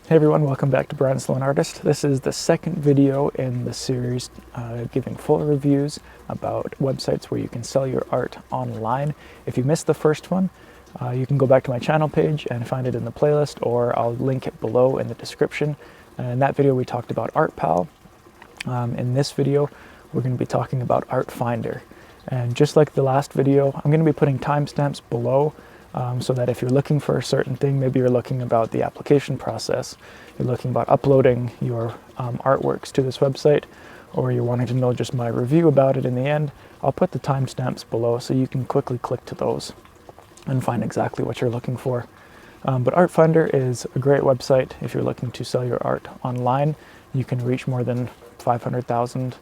Hey everyone, welcome back to Brian Sloan Artist. This is the second video in the series giving full reviews about websites where you can sell your art online. If you missed the first one, you can go back to my channel page and find it in the playlist, or I'll link it below in the description. In that video we talked about ArtPal. In this video we're going to be talking about Artfinder. And just like the last video, I'm going to be putting timestamps below so that if you're looking for a certain thing, maybe you're looking about the application process, you're looking about uploading your artworks to this website, or you're wanting to know just my review about it in the end, I'll put the timestamps below so you can quickly click to those and find exactly what you're looking for. But Artfinder is a great website if you're looking to sell your art online. You can reach more than 500,000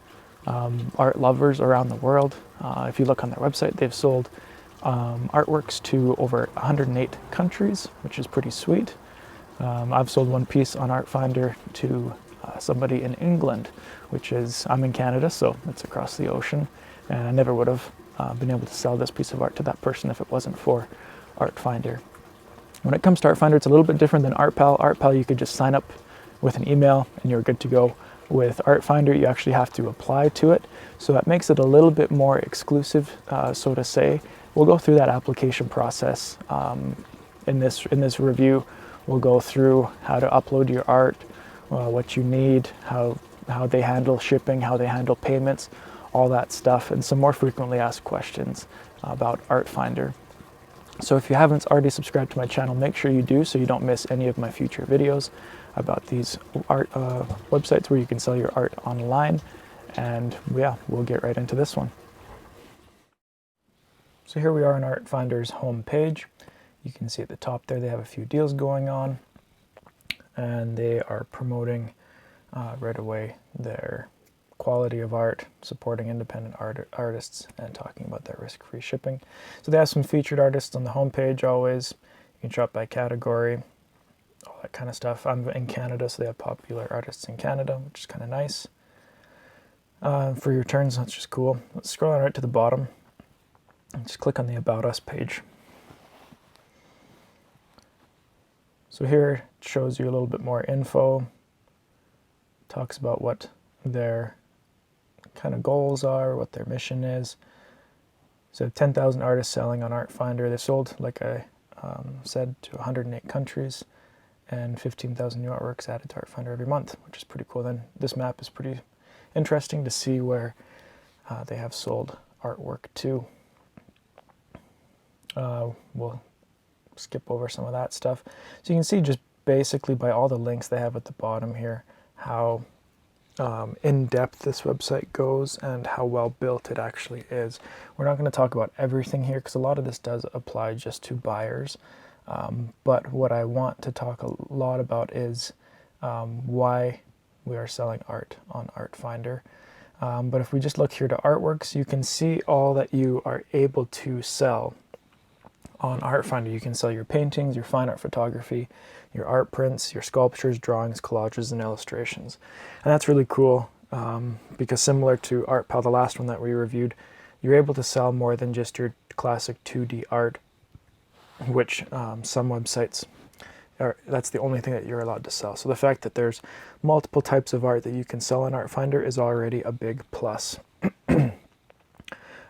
art lovers around the world. If you look on their website, they've sold artworks to over 108 countries, which is pretty sweet. I've sold one piece on Artfinder to somebody in England, which is, I'm in Canada, so it's across the ocean, and I never would have been able to sell this piece of art to that person if it wasn't for Artfinder. When it comes to Artfinder, it's a little bit different than ArtPal. ArtPal, you could just sign up with an email and you're good to go. With Artfinder, you actually have to apply to it, so that makes it a little bit more exclusive, so to say. We'll go through that application process in this review. We'll go through how to upload your art, what you need, how they handle shipping, how they handle payments, all that stuff, and some more frequently asked questions about Artfinder. So if you haven't already subscribed to my channel, make sure you do so you don't miss any of my future videos about these art websites where you can sell your art online. And yeah, we'll get right into this one. So here we are on Artfinder's home page. You can see at the top there they have a few deals going on, and they are promoting right away their quality of art, supporting independent artists, and talking about their risk-free shipping. So they have some featured artists on the home page always. You can shop by category, all that kind of stuff. I'm in Canada, so they have popular artists in Canada, which is kind of nice. For your returns, that's just cool. Let's scroll on right to the bottom. Just click on the About Us page. So here it shows you a little bit more info, talks about what their kind of goals are, what their mission is. So 10,000 artists selling on Artfinder. They sold, like I said, to 108 countries, and 15,000 new artworks added to Artfinder every month, which is pretty cool. Then this map is pretty interesting to see where they have sold artwork to. We'll skip over some of that stuff. So you can see just basically by all the links they have at the bottom here how in-depth this website goes and how well built it actually is. We're not going to talk about everything here because a lot of this does apply just to buyers. But what I want to talk a lot about is why we are selling art on Artfinder. But if we just look here to artworks, you can see all that you are able to sell on Artfinder. You can sell your paintings, your fine art photography, your art prints, your sculptures, drawings, collages, and illustrations. And that's really cool because similar to ArtPal, the last one that we reviewed, you're able to sell more than just your classic 2D art, which some websites that's the only thing that you're allowed to sell. So the fact that there's multiple types of art that you can sell on Artfinder is already a big plus.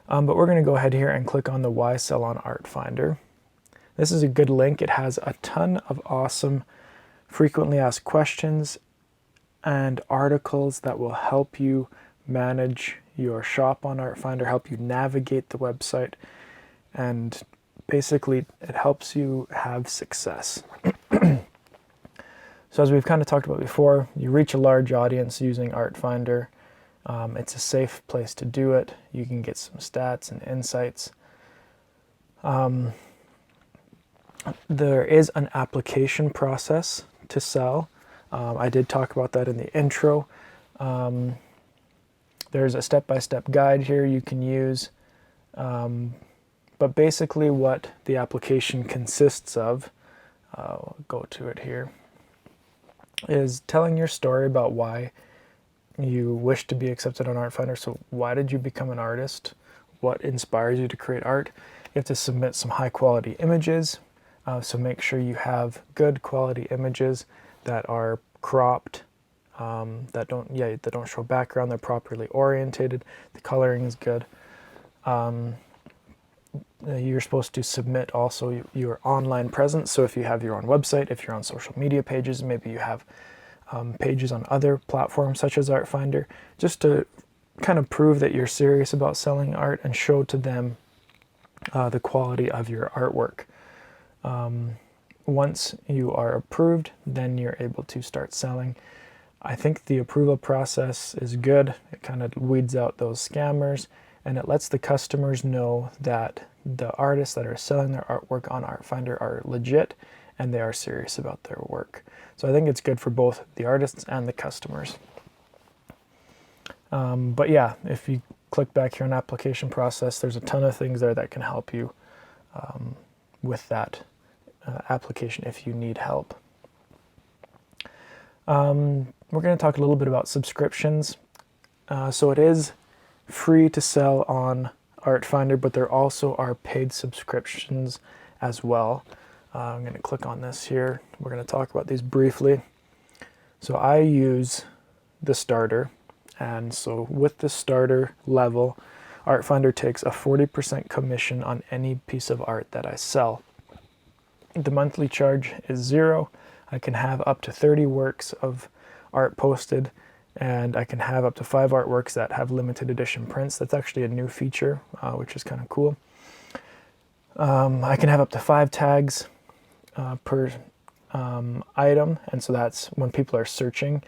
But we're going to go ahead here and click on the Why Sell on Artfinder. This is a good link. It has a ton of awesome frequently asked questions and articles that will help you manage your shop on Artfinder, help you navigate the website, and basically it helps you have success. So as we've kind of talked about before, you reach a large audience using Artfinder. It's a safe place to do it. You can get some stats and insights. There is an application process to sell. I did talk about that in the intro. There's a step-by-step guide here you can use. But basically what the application consists of, I'll go to it here, is telling your story about why you wish to be accepted on Artfinder. So why did you become an artist? What inspires you to create art? You have to submit some high quality images. So make sure you have good quality images that are cropped, that don't show background. They're properly orientated. The coloring is good. You're supposed to submit also your online presence. So if you have your own website, if you're on social media pages, maybe you have pages on other platforms such as Artfinder, just to kind of prove that you're serious about selling art and show to them the quality of your artwork. Once you are approved, then you're able to start selling. I think the approval process is good. It kind of weeds out those scammers, and it lets the customers know that the artists that are selling their artwork on Artfinder are legit and they are serious about their work. So I think it's good for both the artists and the customers. But yeah, if you click back here on application process, there's a ton of things there that can help you with that application if you need help. We're going to talk a little bit about subscriptions. So it is free to sell on Artfinder, but there also are paid subscriptions as well. I'm going to click on this here. We're going to talk about these briefly. So I use the starter, and so with the starter level, Artfinder takes a 40% commission on any piece of art that I sell. The monthly charge is $0. I can have up to 30 works of art posted, and I can have up to 5 artworks that have limited edition prints. That's actually a new feature, which is kind of cool. I can have up to 5 tags per item, and so that's when people are searching,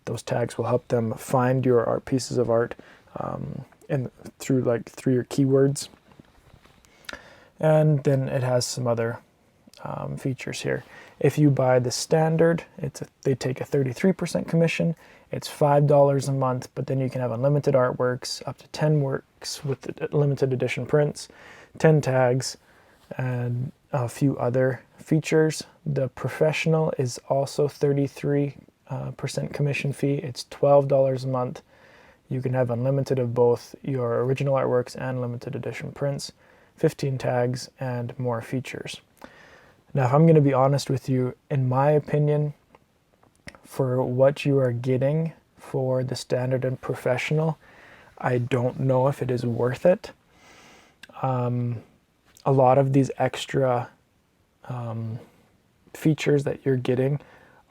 those tags will help them find your art pieces of art through your keywords. And then it has some other features here. If you buy the standard, they take a 33% commission. It's $5 a month, but then you can have unlimited artworks, up to 10 works with limited edition prints, 10 tags, and a few other features. The professional is also 33% commission fee. It's $12 a month. You can have unlimited of both your original artworks and limited edition prints, 15 tags, and more features. Now, if I'm going to be honest with you, in my opinion, for what you are getting for the standard and professional, I don't know if it is worth it. A lot of these extra features that you're getting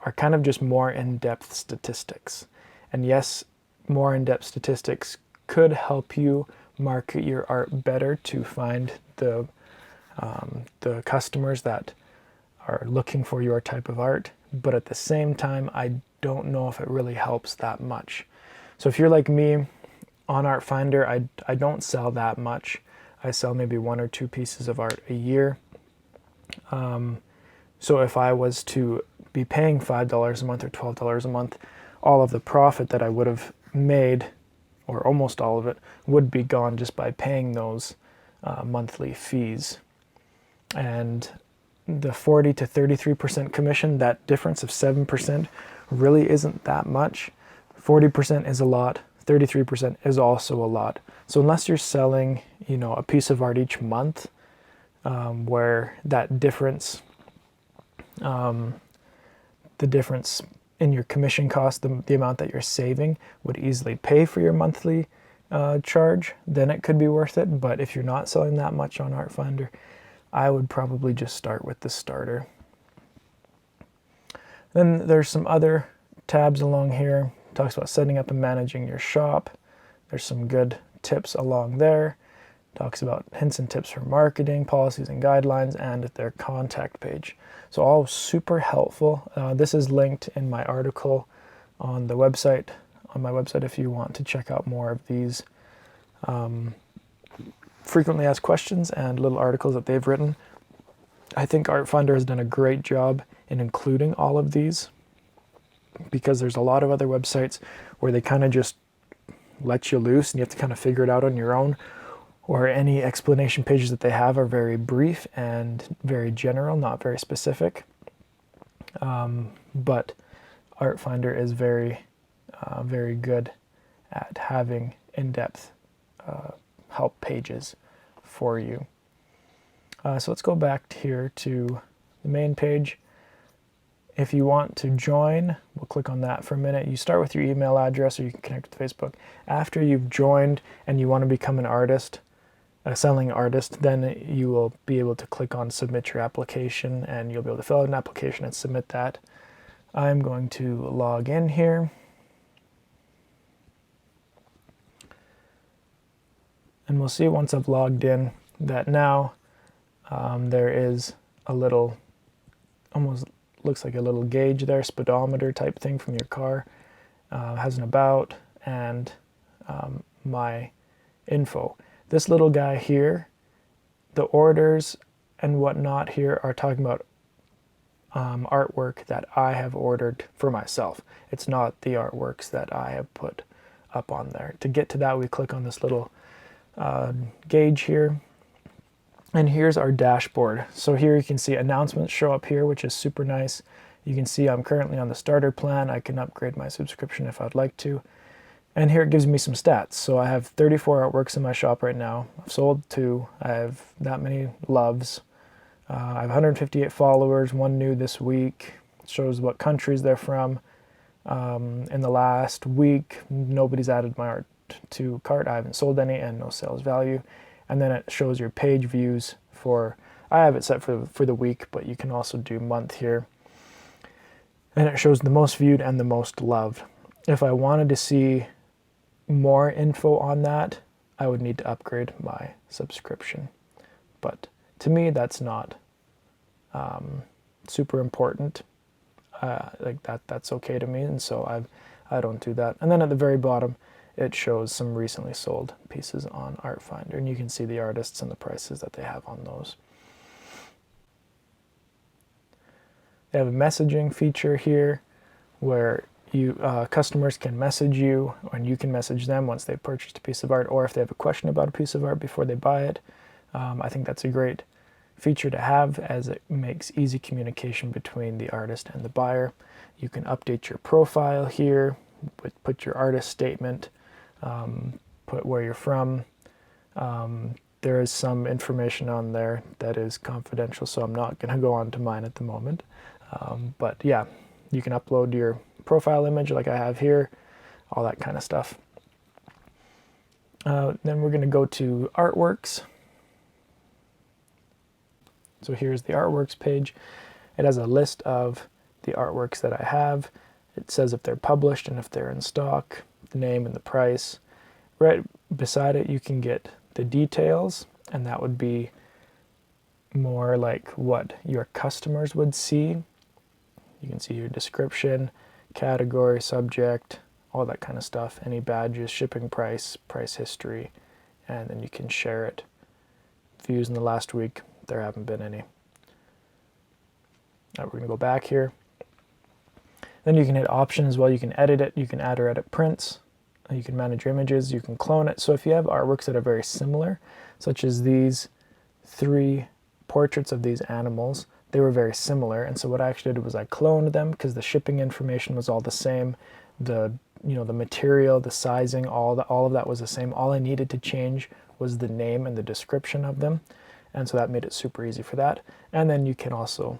are kind of just more in-depth statistics. And yes, more in-depth statistics could help you market your art better to find the customers that are looking for your type of art, but at the same time, I don't know if it really helps that much. So if you're like me on Artfinder, I don't sell that much. I sell maybe 1 or 2 pieces of art a year. So if I was to be paying $5 a month or $12 a month, all of the profit that I would have made, or almost all of it, would be gone just by paying those monthly fees. And the 40 to 33% commission, that difference of 7% really isn't that much. 40% is a lot, 33% is also a lot. So unless you're selling, a piece of art each month, where that difference, the difference in your commission cost, the amount that you're saving would easily pay for your monthly charge, then it could be worth it. But if you're not selling that much on Artfinder, I would probably just start with the starter. Then there's some other tabs along here. It talks about setting up and managing your shop. There's some good tips along there. It talks about hints and tips for marketing, policies and guidelines, and their contact page. So all super helpful. This is linked in my article on my website if you want to check out more of these frequently asked questions and little articles that they've written. I think Artfinder has done a great job in including all of these, because there's a lot of other websites where they kind of just let you loose and you have to kind of figure it out on your own, or any explanation pages that they have are very brief and very general, not very specific. But Artfinder is very, very good at having in-depth help pages for you. So let's go back here to the main page. if you want to join, we'll click on that for a minute. You start with your email address, or you can connect with Facebook. After you've joined and you want to become an artist, a selling artist, then you will be able to click on submit your application, and you'll be able to fill out an application and submit that. I'm going to log in here. And we'll see once I've logged in that now there is a little, almost looks like a little gauge there, speedometer type thing from your car. Has an about and my info. This little guy here, the orders and whatnot here are talking about artwork that I have ordered for myself. It's not the artworks that I have put up on there. To get to that, we click on this little gauge here. And here's our dashboard. So here you can see announcements show up here, which is super nice. You can see I'm currently on the starter plan. I can upgrade my subscription if I'd like to. And here it gives me some stats. So I have 34 artworks in my shop right now. I've sold 2. I have that many loves. I have 158 followers, 1 new this week. It shows what countries they're from. In the last week, nobody's added my art to cart. I haven't sold any, and no sales value. And then it shows your page views for, I have it set for the week, but you can also do month here. And it shows the most viewed and the most loved. If I wanted to see more info on that, I would need to upgrade my subscription. But to me, that's not super important. Like that's okay to me, and so I don't do that. And then at the very bottom, it shows some recently sold pieces on Artfinder, and you can see the artists and the prices that they have on those. They have a messaging feature here where you customers can message you, and you can message them once they've purchased a piece of art, or if they have a question about a piece of art before they buy it. I think that's a great feature to have, as it makes easy communication between the artist and the buyer. You can update your profile here, put your artist statement, put where you're from. There is some information on there that is confidential, so I'm not going to go on to mine at the moment. But yeah, you can upload your profile image like I have here, all that kind of stuff. Then we're going to go to artworks. So here's the artworks page. It has a list of the artworks that I have. It says if they're published and if they're in stock, the name and the price. Right beside it, you can get the details, and that would be more like what your customers would see. You can see your description, category, subject, all that kind of stuff, any badges, shipping price, price history, and then you can share it. Views in the last week, there haven't been any. Now we're going to go back here. Then you can hit option as well. You can edit it, you can add or edit prints, you can manage your images, you can clone it. So if you have artworks that are very similar, such as these 3 portraits of these animals, they were very similar, and so what I actually did was I cloned them because the shipping information was all the same, the material, the sizing, all of that was the same. All I needed to change was the name and the description of them, and so that made it super easy for that. And then you can also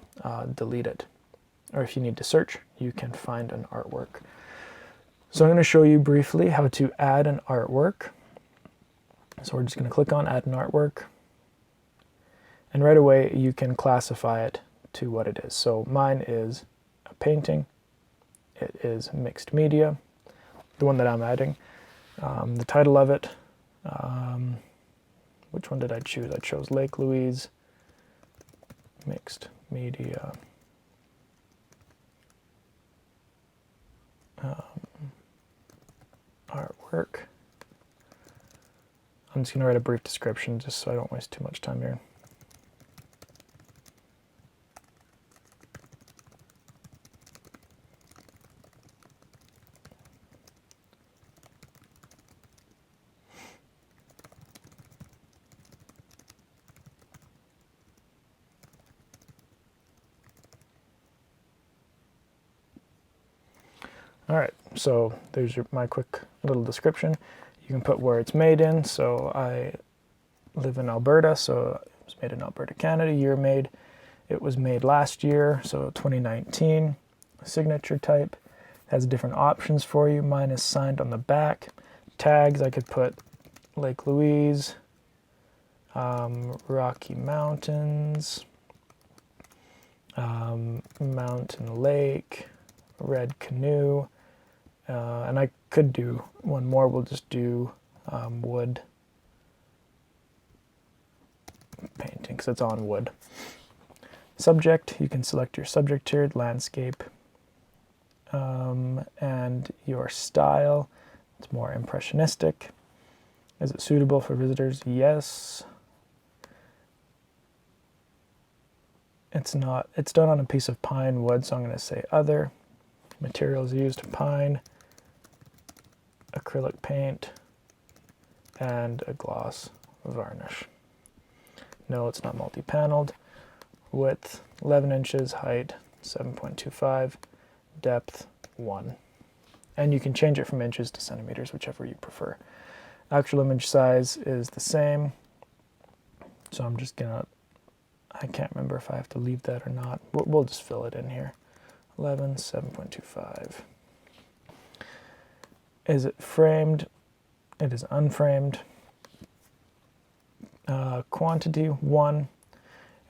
delete it, or if you need to search, you can find an artwork. So I'm going to show you briefly how to add an artwork. So we're just going to click on add an artwork. And right away, you can classify it to what it is. So mine is a painting. It is mixed media, the one that I'm adding. The title of it, which one did I choose? I chose Lake Louise, mixed media. Artwork. I'm just going to write a brief description just so I don't waste too much time here. All right, so there's my quick little description. You can put where it's made in. So I live in Alberta, so it was made in Alberta, Canada, year made. It was made last year, so 2019. signature type. It has different options for you. Mine is signed on the back. Tags, I could put Lake Louise, Rocky Mountains, Mountain Lake, Red Canoe, and I could do one more. We'll just do wood painting because it's on wood. Subject, you can select your subject here, landscape, and your style. It's more impressionistic. Is it suitable for visitors? Yes. It's not. It's done on a piece of pine wood, so I'm going to say other. Materials used, pine, acrylic paint, and a gloss varnish. No, it's not multi-paneled. Width 11 inches, height 7.25, depth 1. And you can change it from inches to centimeters, whichever you prefer. Actual image size is the same. So I'm just gonna, I can't remember if I have to leave that or not. We'll just fill it in here. 11, 7.25. Is it framed? It is unframed. Quantity 1.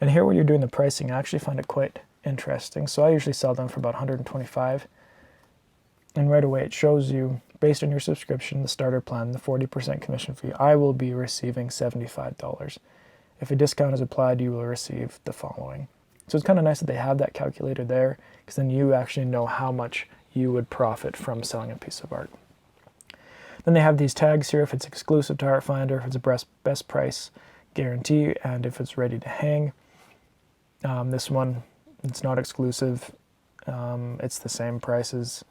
And here where you're doing the pricing, I actually find it quite interesting. So I usually sell them for about $125. And right away it shows you, based on your subscription, the starter plan, the 40% commission fee, I will be receiving $75. If a discount is applied, you will receive the following. So it's kind of nice that they have that calculator there, because then you actually know how much you would profit from selling a piece of art. Then they have these tags here, if it's exclusive to Artfinder, if it's a best price guarantee, and if it's ready to hang. This one, it's not exclusive. It's the same price as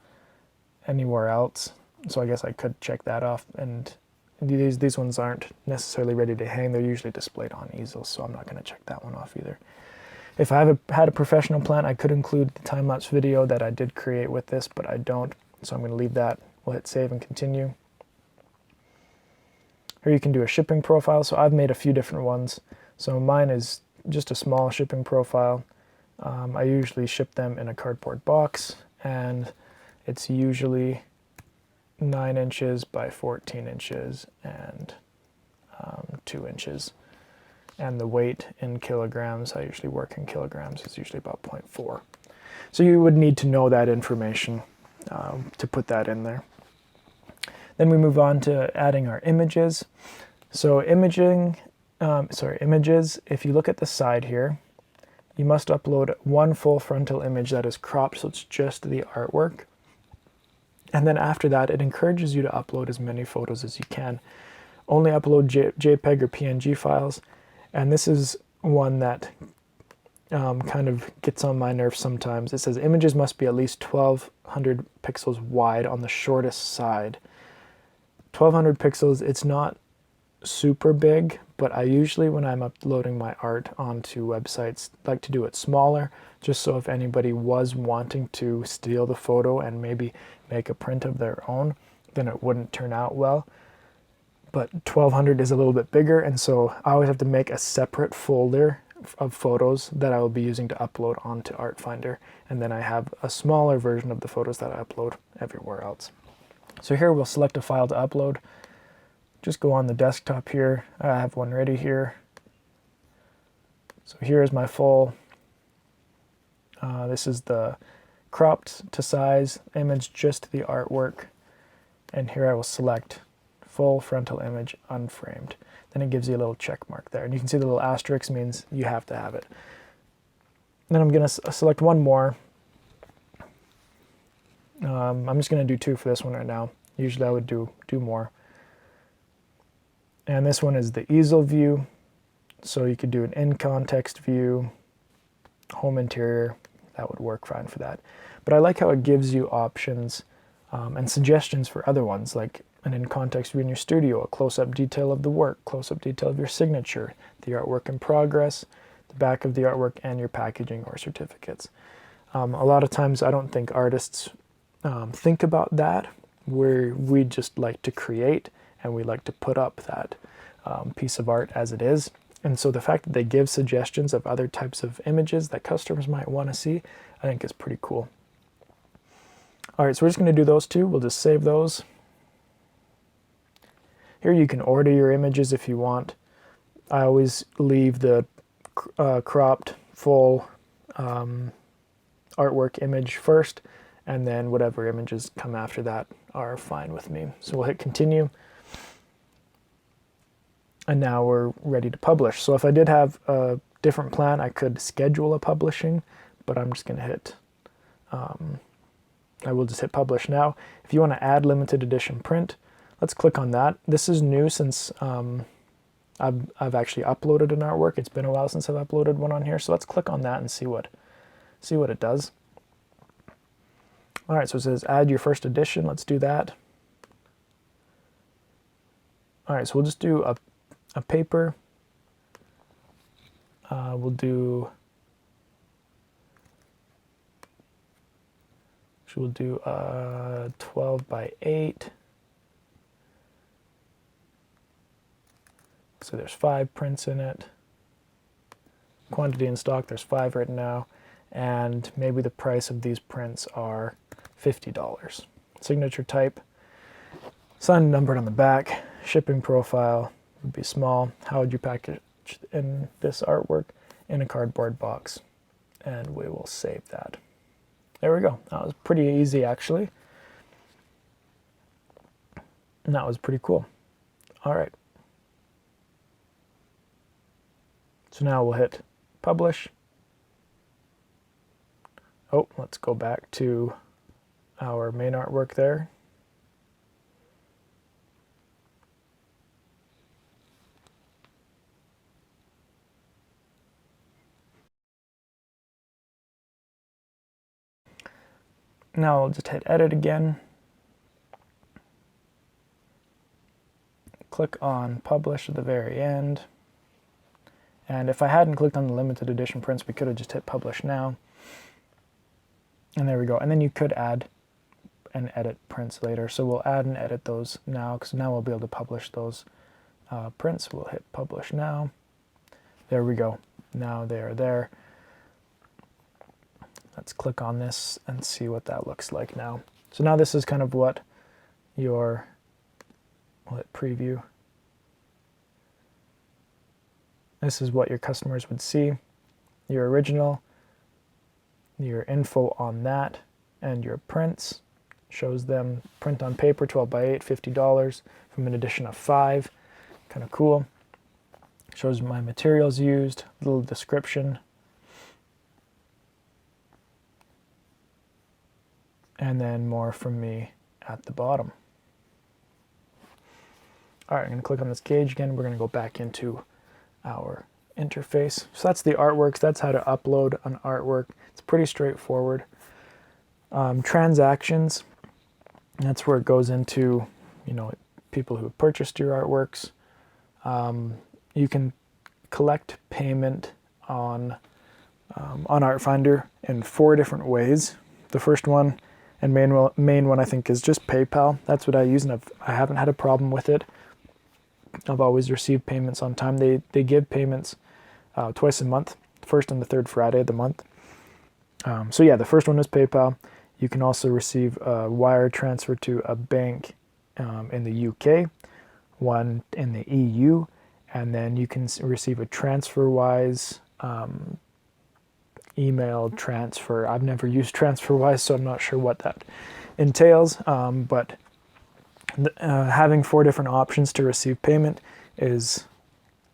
anywhere else. So I guess I could check that off. And these ones aren't necessarily ready to hang. They're usually displayed on easels, so I'm not going to check that one off either. If I had a professional plan, I could include the time-lapse video that I did create with this, but I don't. So I'm going to leave that. We'll hit save and continue. Here you can do a shipping profile. So I've made a few different ones. So mine is just a small shipping profile. I usually ship them in a cardboard box, and it's usually 9 inches by 14 inches and 2 inches. And the weight in kilograms, I usually work in kilograms, is usually about 0.4. So you would need to know that information to put that in there. Then we move on to adding our images. So images, if you look at the side here, you must upload one full frontal image that is cropped, so it's just the artwork. And then after that, it encourages you to upload as many photos as you can. Only upload JPEG or PNG files. And this is one that kind of gets on my nerves sometimes. It says images must be at least 1200 pixels wide on the shortest side. 1200 pixels, it's not super big, but I usually, when I'm uploading my art onto websites, like to do it smaller, just so if anybody was wanting to steal the photo and maybe make a print of their own, then it wouldn't turn out well. But 1200 is a little bit bigger, and so I always have to make a separate folder of photos that I will be using to upload onto Artfinder, and then I have a smaller version of the photos that I upload everywhere else. So here we'll select a file to upload. Just go on the desktop here. I have one ready here. So here's my full, this is the cropped to size image, just the artwork. And here I will select full frontal image unframed. Then it gives you a little check mark there. And you can see the little asterisk means you have to have it. Then I'm going to select one more. I'm just going to do 2 for this one right now. Usually I would do more. And this one is the easel view. So you could do an in-context view, home interior. That would work fine for that. But I like how it gives you options and suggestions for other ones, like an in-context view in your studio, a close-up detail of the work, close-up detail of your signature, the artwork in progress, the back of the artwork, and your packaging or certificates. A lot of times I don't think artists think about that, where we just like to create and we like to put up that piece of art as it is. And so the fact that they give suggestions of other types of images that customers might want to see, I think is pretty cool. All right, so we're just going to do those two. We'll just save those. Here you can order your images if you want. I always leave the cropped full artwork image first, and then whatever images come after that are fine with me. So we'll hit continue. And now we're ready to publish. So if I did have a different plan, I could schedule a publishing, but I'm just going to hit, I will just hit publish now. If you want to add limited edition print, let's click on that. This is new since I've actually uploaded an artwork. It's been a while since I've uploaded one on here. So let's click on that and see what it does. All right, so it says add your first edition. Let's do that. All right, so we'll just do a paper. We'll do 12 by 8. So there's 5 prints in it. Quantity in stock, there's 5 right now. And maybe the price of these prints are $50. Signature type, signed numbered on the back, shipping profile would be small. How would you package in this artwork? In a cardboard box. And we will save that. There we go. That was pretty easy actually. And that was pretty cool. All right. So now we'll hit publish. Oh, let's go back to our main artwork there. Now I'll just hit edit again. Click on publish at the very end. And if I hadn't clicked on the limited edition prints, we could have just hit publish now. And there we go. And then you could add and edit prints later. So we'll add and edit those now, because now we'll be able to publish those prints. We'll hit publish now. There we go. Now they are there. Let's click on this and see what that looks like now. So now this is kind of what your, we'll hit preview. This is what your customers would see. Your original, your info on that, and your prints. Shows them print on paper, 12 by 8, $50 from an edition of 5. Kind of cool. Shows my materials used, little description. And then more from me at the bottom. All right, I'm going to click on this gauge again. We're going to go back into our interface. So that's the artworks. That's how to upload an artwork. It's pretty straightforward. Transactions, that's where it goes into, you know, people who have purchased your artworks. You can collect payment on Artfinder in 4 different ways. The first one and main one I think is just PayPal. That's what I use, and I haven't had a problem with it. I've always received payments on time. They give payments twice a month, first and the third Friday of the month. So yeah, the first one is PayPal. You can also receive a wire transfer to a bank in the UK, one in the EU, and then you can receive a TransferWise email transfer. I've never used TransferWise, so I'm not sure what that entails, but having 4 different options to receive payment is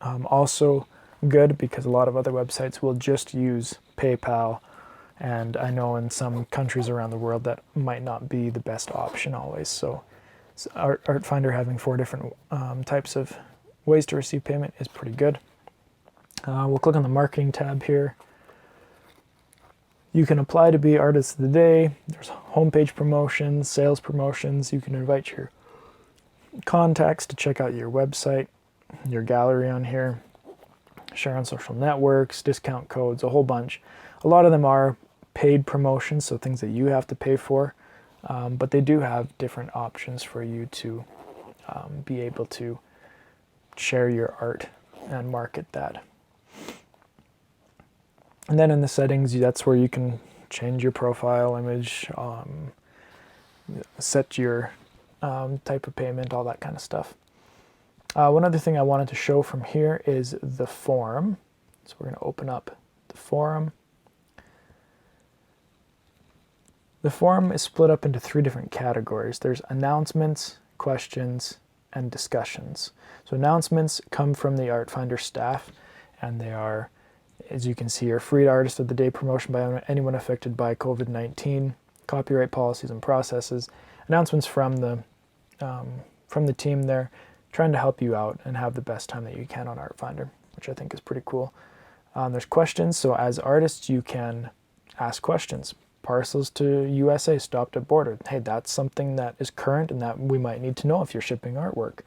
also good, because a lot of other websites will just use PayPal, and I know in some countries around the world that might not be the best option always. So Artfinder having 4 different types of ways to receive payment is pretty good. We'll click on the marketing tab here. You can apply to be Artist of the Day. There's homepage promotions, sales promotions. You can invite your contacts to check out your website, your gallery on here, share on social networks, discount codes, a whole bunch. A lot of them are paid promotions, so things that you have to pay for, but they do have different options for you to be able to share your art and market that. And then in the settings, that's where you can change your profile image, set your type of payment, all that kind of stuff. One other thing I wanted to show from here is the forum. So we're going to open up the forum. The forum is split up into 3 different categories. There's announcements, questions, and discussions. So announcements come from the Artfinder staff, and they are, as you can see here, free artist of the day promotion by anyone affected by COVID-19, copyright policies and processes, announcements from the team there, trying to help you out and have the best time that you can on Artfinder, which I think is pretty cool. There's questions, so as artists you can ask questions. Parcels to USA stopped at border. Hey, that's something that is current and that we might need to know if you're shipping artwork.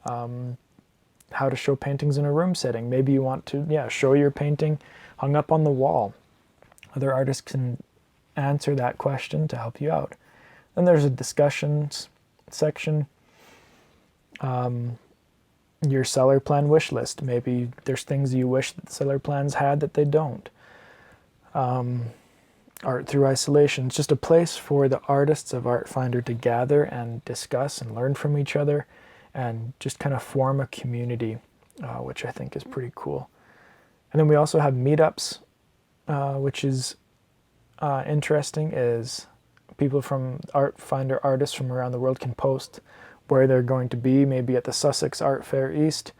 How to show paintings in a room setting. Maybe you want to, show your painting hung up on the wall. Other artists can answer that question to help you out. Then there's a discussions section. Your seller plan wish list. Maybe there's things you wish that the seller plans had that they don't. Art through isolation. It's just a place for the artists of Artfinder to gather and discuss and learn from each other and just kind of form a community, which I think is pretty cool. And then we also have meetups, which is interesting, is people from Artfinder artists from around the world can post where they're going to be, maybe at the Sussex Art Fair East,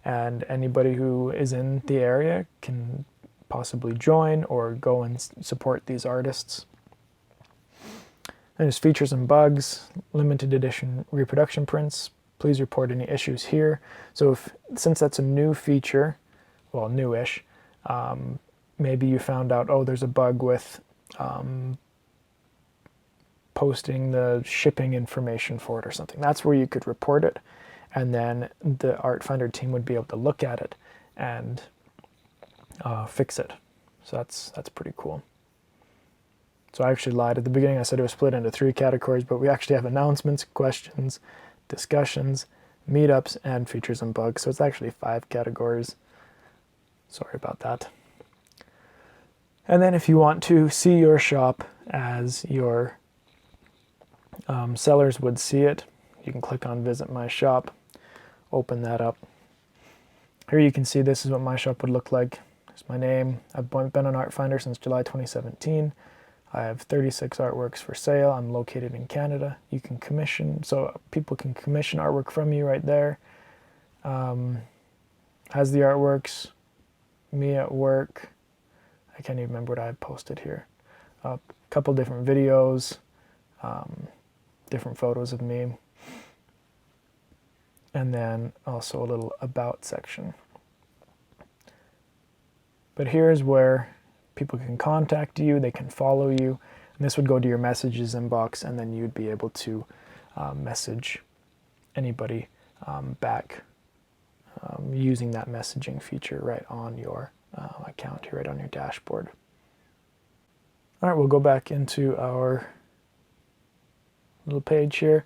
and anybody who is in the area can possibly join or go and support these artists. There's features and bugs, limited edition reproduction prints. Please report any issues here. So since that's a new feature, well, newish, maybe you found out, oh, there's a bug with posting the shipping information for it or something. That's where you could report it, and then the Artfinder team would be able to look at it and fix it. So that's pretty cool. So I actually lied at the beginning. I said it was split into 3 categories, but we actually have announcements, questions, discussions, meetups, and features and bugs. So it's actually 5 categories. Sorry about that. And then if you want to see your shop as your sellers would see it, you can click on Visit My Shop, open that up. Here you can see this is what my shop would look like. There's my name. I've been on Artfinder since July 2017. I have 36 artworks for sale. I'm located in Canada. You can commission, so people can commission artwork from you right there. Has the artworks, me at work. I can't even remember what I posted here. A couple different videos, different photos of me, and then also a little about section. But here's where people can contact you, they can follow you, and this would go to your messages inbox, and then you'd be able to message anybody back using that messaging feature right on your account here, right on your dashboard. All right, we'll go back into our little page here.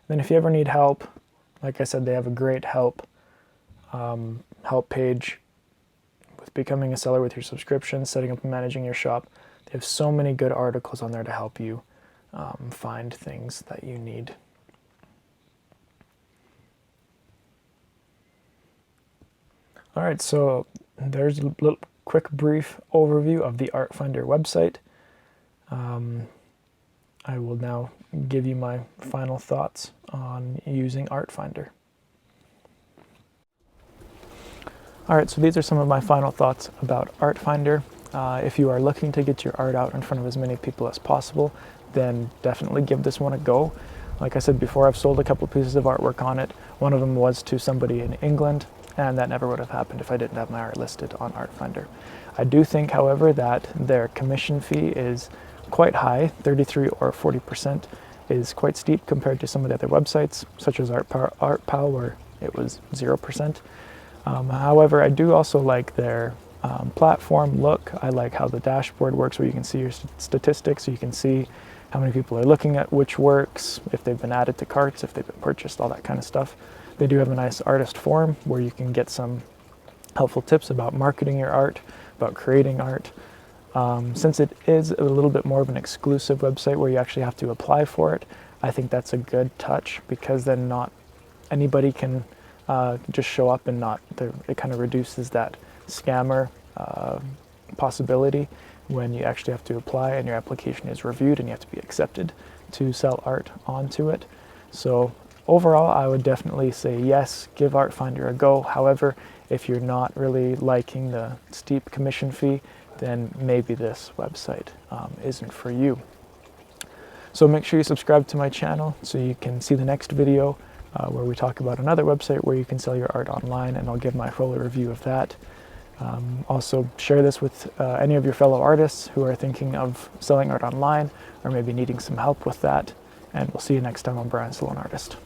Then if you ever need help, like I said, they have a great help page with becoming a seller with your subscription, setting up and managing your shop. They have so many good articles on there to help you find things that you need. All right, so there's a little quick brief overview of the Artfinder website. I will now give you my final thoughts on using Artfinder. All right, so these are some of my final thoughts about Artfinder. If you are looking to get your art out in front of as many people as possible, then definitely give this one a go. Like I said before, I've sold a couple pieces of artwork on it. One of them was to somebody in England, and that never would have happened if I didn't have my art listed on Artfinder. I do think, however, that their commission fee is quite high. 33 or 40% is quite steep compared to some of the other websites, such as ArtPal, where it was 0%. However, I do also like their platform look. I like how the dashboard works, where you can see your statistics, so you can see how many people are looking at which works, if they've been added to carts, if they've been purchased, all that kind of stuff. They do have a nice artist forum where you can get some helpful tips about marketing your art, about creating art. Since it is a little bit more of an exclusive website where you actually have to apply for it, I think that's a good touch, because then not anybody can just show up and not, it kind of reduces that scammer possibility when you actually have to apply and your application is reviewed and you have to be accepted to sell art onto it. So overall, I would definitely say yes, give Artfinder a go. However, if you're not really liking the steep commission fee, then maybe this website isn't for you. So make sure you subscribe to my channel so you can see the next video where we talk about another website where you can sell your art online, and I'll give my full review of that. Also share this with any of your fellow artists who are thinking of selling art online or maybe needing some help with that. And we'll see you next time on Brian Sloan Artist.